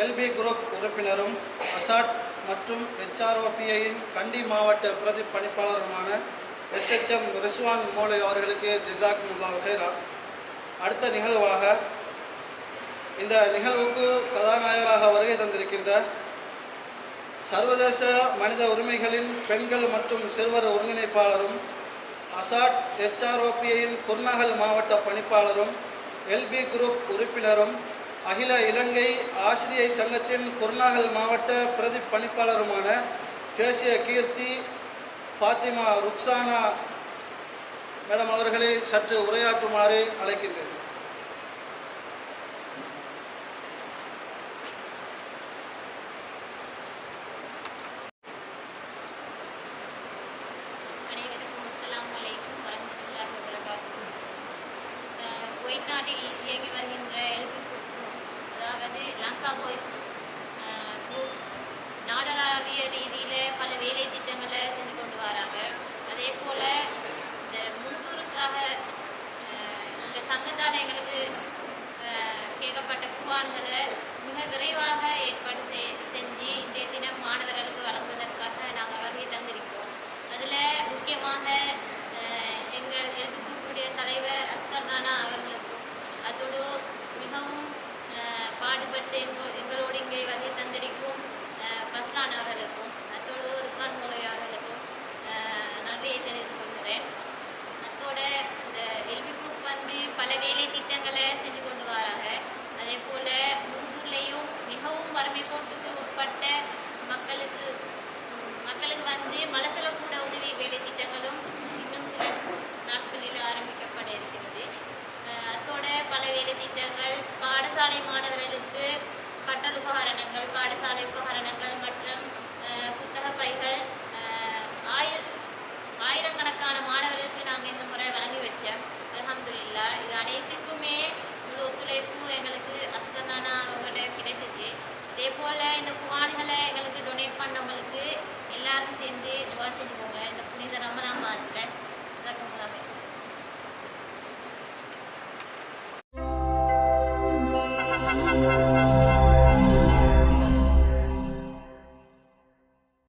LP group உறுப்பினரும் அசாட் மற்றும் HROPIயின் கண்டி மாவட்ட பிரதி பணிப்பாளருமான SHM ரிஸ்வான் மோலை அவர்களுக்கு ஜஸாக்குமுல்லாஹு ஹைரா. அடுத்த நிகழ்வாக இந்த நிகழ்வுக்கு கதாநாயகராக வருகை தந்திருக்கின்ற சர்வதேச மனித உரிமைகளின் பெண்கள் மற்றும் சிறுவர் ஒருங்கிணைப்பாளரும் அசாட் HROPIயின் குர்நகல் மாவட்ட பணிப்பாளரும் எல்பி குரூப் உறுப்பினரும் அகில இலங்கை ஆசிரியை சங்கத்தின் குர்நகல் மாவட்ட பிரதி பணிப்பாளருமான தேசிய கீர்த்தி ஃபாத்திமா ருக்ஸானா மேடம் அவர்களை சற்று உரையாற்றுமாறு அழைக்கின்றேன். அனைவருக்கும் அஸ்ஸலாமு அலைக்கும் வரஹ்மத்துல்லாஹி வபரகாத்துஹு. குவைத் நாட்டில் இயங்கி வருகின்ற எல்பி குரூப், அதாவது லங்கா பாய்ஸ் குரூப், நாடளாவிய ரீதியில் பல வேலை திட்டங்களை செஞ்சு கொண்டு வராங்க. அதே போல் இந்த மூதூருக்காக இந்த சங்கத்தால் எங்களுக்கு கேட்கப்பட்ட குர்ஆன்களை மிக விரைவாக ஏற்பாடு செஞ்சு இன்றைய தினம் மாணவர்களுக்கு வழங்குவதற்காக நாங்கள் வருகை தந்திருக்கிறோம். அதில் முக்கியமாக எங்கள் எல்பி குரூப்புடைய தலைவர் அஸ்கர் நானா அவர்களுக்கும், அதோடு மிகவும் பாடுபட்டு எங்களோடு இங்கே வருகை தந்திருக்கும் பஸ்லான் அவர்களுக்கும், அத்தோடு ரிஸ்வான் மோலை அவர்களுக்கும் நன்றியை தெரிவித்துக் கொள்கிறேன். அத்தோட இந்த எல்பி குரூப் வந்து பல வேலை திட்டங்களை செஞ்சு கொண்டு வராங்க. அதே போல் மூதூர்லேயும் மிகவும் வறுமை கோட்டுக்கு உட்பட்ட மக்களுக்கு வந்து மலசல கூட உதவி வேலை திட்டங்களும் இன்னும் சில நாட்களில் ஆரம்பிக்கப்பட இருக்கிறது. அத்தோட பல வேலை திட்டங்கள், பாடசாலை மாணவர்களுக்கு பட்டல் உபகரணங்கள், பாடசாலை உபகரணங்கள் மற்றும் புத்தக பைகள் ஆயிரக்கணக்கான மாணவர்களுக்கு நாங்கள் இந்த முறை வழங்கி வச்சோம். அல்ஹம்துலில்லாஹ். இது அனைத்துக்குமே முழு ஒத்துழைப்பு எங்களுக்கு அஸ்கர்னானா அவங்கள்ட்ட கிடைச்சிச்சு. அதே போல் இந்த குர்ஆன்களை எங்களுக்கு டொனேட் பண்ணவங்களுக்கு எல்லாரும் சேர்ந்து துவா செஞ்சுக்கோங்க இந்த புனித ரமலான் மாதத்தில்.